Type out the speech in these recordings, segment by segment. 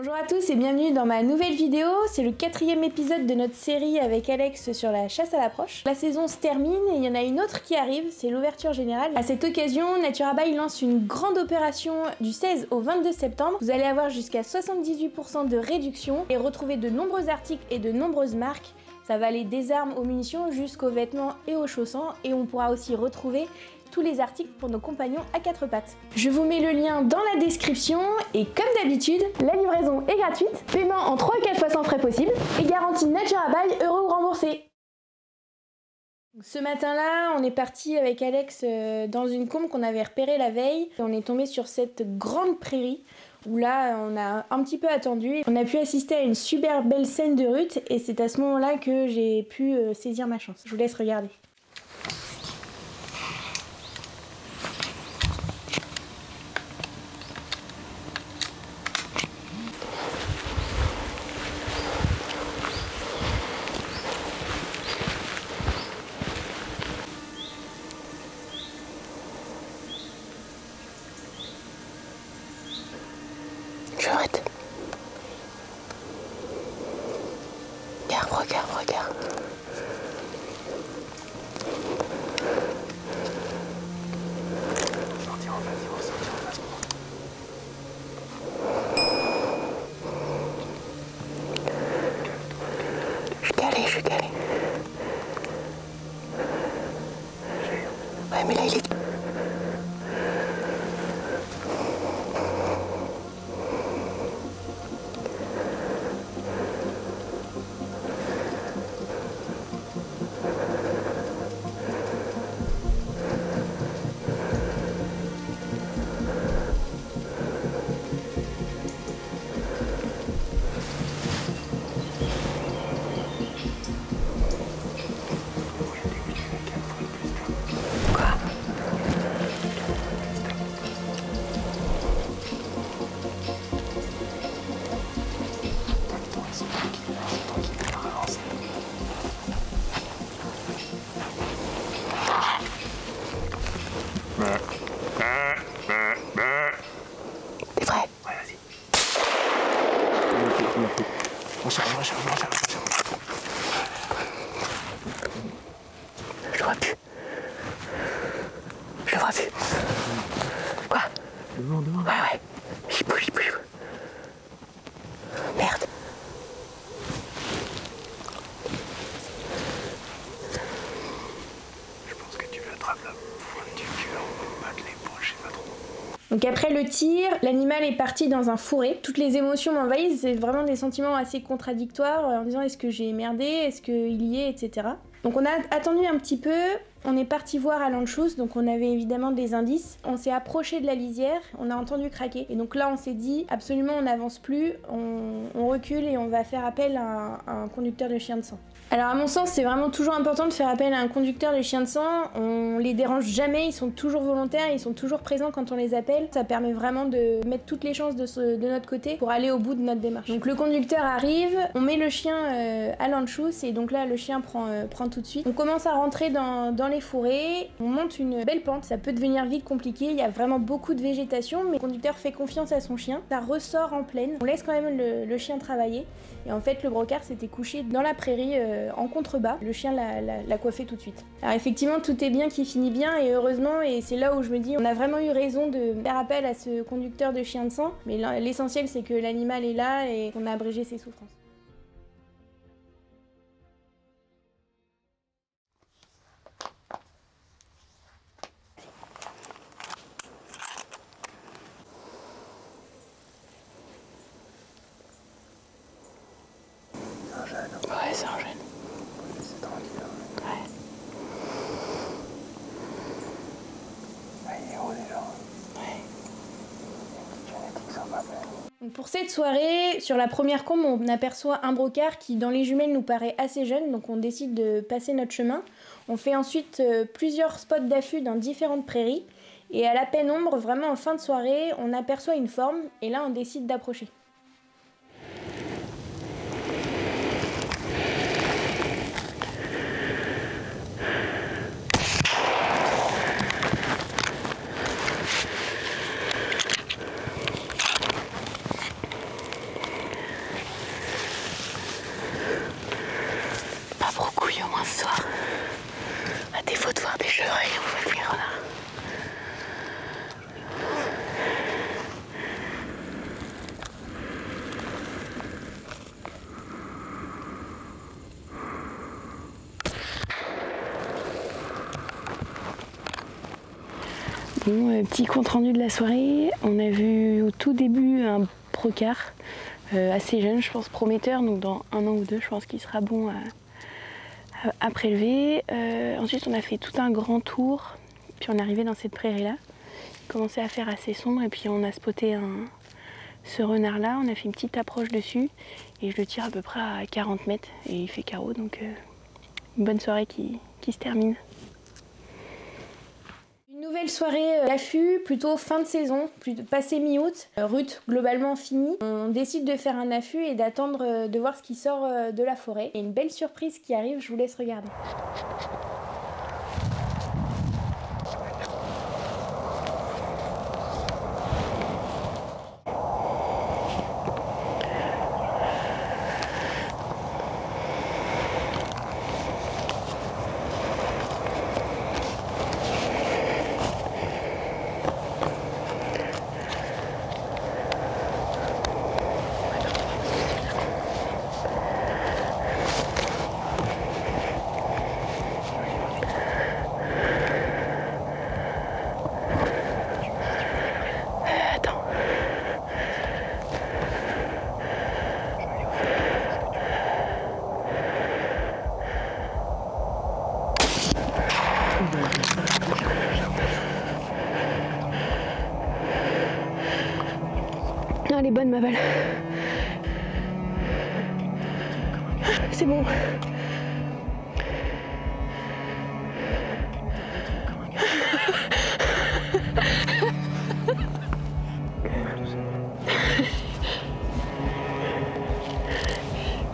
Bonjour à tous et bienvenue dans ma nouvelle vidéo. C'est le 4e épisode de notre série avec Alex sur la chasse à l'approche. La saison se termine et il y en a une autre qui arrive, c'est l'ouverture générale. À cette occasion, Naturabail lance une grande opération du 16 au 22 septembre. Vous allez avoir jusqu'à 78% de réduction et retrouver de nombreux articles et de nombreuses marques. Ça va aller des armes aux munitions jusqu'aux vêtements et aux chaussants, et on pourra aussi retrouver tous les articles pour nos compagnons à quatre pattes. Je vous mets le lien dans la description et comme d'habitude, la livraison est gratuite, paiement en 3 ou 4 fois sans frais possible et garantie Naturabail, euros ou remboursé. Ce matin-là, on est parti avec Alex dans une combe qu'on avait repérée la veille. On est tombé sur cette grande prairie où là, on a un petit peu attendu. On a pu assister à une super belle scène de rut et c'est à ce moment-là que j'ai pu saisir ma chance. Je vous laisse regarder. J'arrête. Regarde. Sortir en face. Je suis calé. Ouais, mais là, il est... T'es prêt? Ouais, vas-y. On charge. Je le vois plus. Quoi? Devant. Ouais. Il bouge. Merde. Je pense que tu l'attrapes la pointe du cœur, pas de l'épaule, je sais pas trop. Donc après le tir, l'animal est parti dans un fourré. Toutes les émotions m'envahissent, c'est vraiment des sentiments assez contradictoires en disant est-ce que j'ai merdé, est-ce qu'il y est, etc. Donc on a attendu un petit peu, on est parti voir à l'anchouse, donc on avait évidemment des indices. On s'est approché de la lisière, on a entendu craquer. Et donc là on s'est dit absolument on n'avance plus, on recule et on va faire appel à un conducteur de chien de sang. Alors à mon sens c'est vraiment toujours important de faire appel à un conducteur de chien de sang, on les dérange jamais, ils sont toujours volontaires, ils sont toujours présents quand on les appelle. Ça permet vraiment de mettre toutes les chances de notre côté pour aller au bout de notre démarche. Donc le conducteur arrive, on met le chien à l'anchouse et donc là le chien prend tout de suite. On commence à rentrer dans les fourrés, on monte une belle pente, ça peut devenir vite compliqué, il y a vraiment beaucoup de végétation mais le conducteur fait confiance à son chien, ça ressort en plaine, on laisse quand même le chien travailler et en fait le brocard s'était couché dans la prairie en contrebas, le chien l'a coiffé tout de suite. Alors effectivement tout est bien qui finit bien et heureusement et c'est là où je me dis on a vraiment eu raison de faire appel à ce conducteur de chien de sang mais l'essentiel c'est que l'animal est là et qu'on a abrégé ses souffrances. Ouais, c'est un jeune. C'est tranquille. Ouais. Il est haut déjà. Ouais. Les génétiques sont pas belles. Donc pour cette soirée, sur la première combe, on aperçoit un brocard qui dans les jumelles nous paraît assez jeune, donc on décide de passer notre chemin. On fait ensuite plusieurs spots d'affût dans différentes prairies et à la pénombre, vraiment en fin de soirée, on aperçoit une forme et là on décide d'approcher. moins ce soir. À défaut de voir des chevreuils, on voit plus les renards. Bon, petit compte rendu de la soirée. On a vu au tout début un procard assez jeune, je pense prometteur, donc dans 1 an ou 2, je pense qu'il sera bon à prélever. Ensuite, on a fait tout un grand tour, puis on est arrivé dans cette prairie-là. Il commençait à faire assez sombre et puis on a spoté ce renard-là. On a fait une petite approche dessus et je le tire à peu près à 40 mètres et il fait carreau, donc une bonne soirée qui se termine. Nouvelle soirée d'affût, plutôt fin de saison, passé mi-août, rut globalement finie. On décide de faire un affût et d'attendre de voir ce qui sort de la forêt. Et une belle surprise qui arrive, je vous laisse regarder. Elle est bonne ma balle. C'est bon.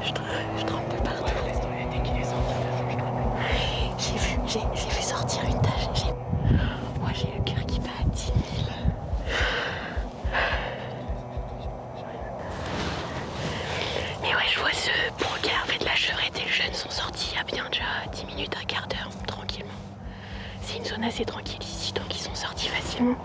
Je trempe de partout. J'ai vu sortir une tache. Moi j'ai le cœur qui bat à 10 000. Mais ouais, je vois ce procard fait de la chevrette et le jeune sont sortis il y a bien déjà 10 minutes, un quart d'heure, tranquillement. C'est une zone assez tranquille ici, donc ils sont sortis facilement.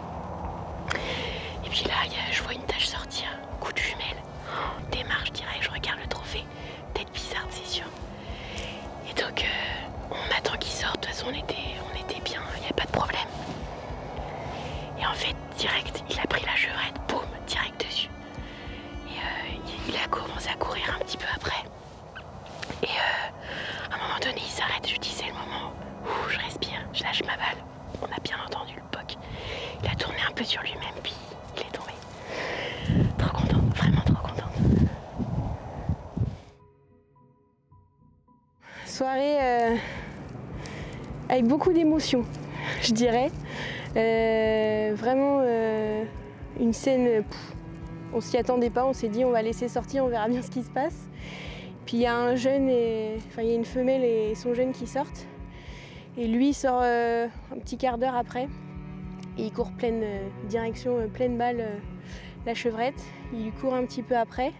Et puis là, je vois une tache sortir, coup de jumelle. Oh, démarche direct, je regarde le trophée. Tête bizarre, c'est sûr. Et donc, on attend qu'il sorte. De toute façon, on était bien, il n'y a pas de problème. Et en fait, direct, il a pris la chevrette, boum, direct dessus. Et il a commencé à courir un petit peu après. Et à un moment donné, il s'arrête. Je dis, c'est le moment où je respire, je lâche ma balle. On a bien entendu le poc. Il a tourné un peu sur lui-même, puis il est tombé. Trop contente, vraiment trop contente. Soirée avec beaucoup d'émotions, je dirais. Vraiment une scène, on s'y attendait pas, on s'est dit on va laisser sortir, on verra bien ce qui se passe. Puis il y a un jeune, il y a une femelle et son jeune qui sortent. Et lui sort un petit quart d'heure après. Et il court direction pleine balle la chevrette. Il lui court un petit peu après.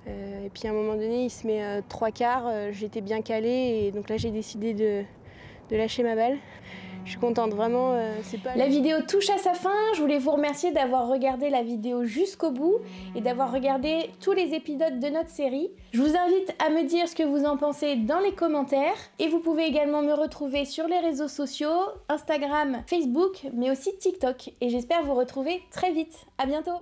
Et puis à un moment donné, il se met 3 quarts. J'étais bien calée et donc là j'ai décidé de lâcher ma balle. Je suis contente, vraiment. La vidéo touche à sa fin. Je voulais vous remercier d'avoir regardé la vidéo jusqu'au bout et d'avoir regardé tous les épisodes de notre série. Je vous invite à me dire ce que vous en pensez dans les commentaires. Et vous pouvez également me retrouver sur les réseaux sociaux, Instagram, Facebook, mais aussi TikTok. Et j'espère vous retrouver très vite. À bientôt!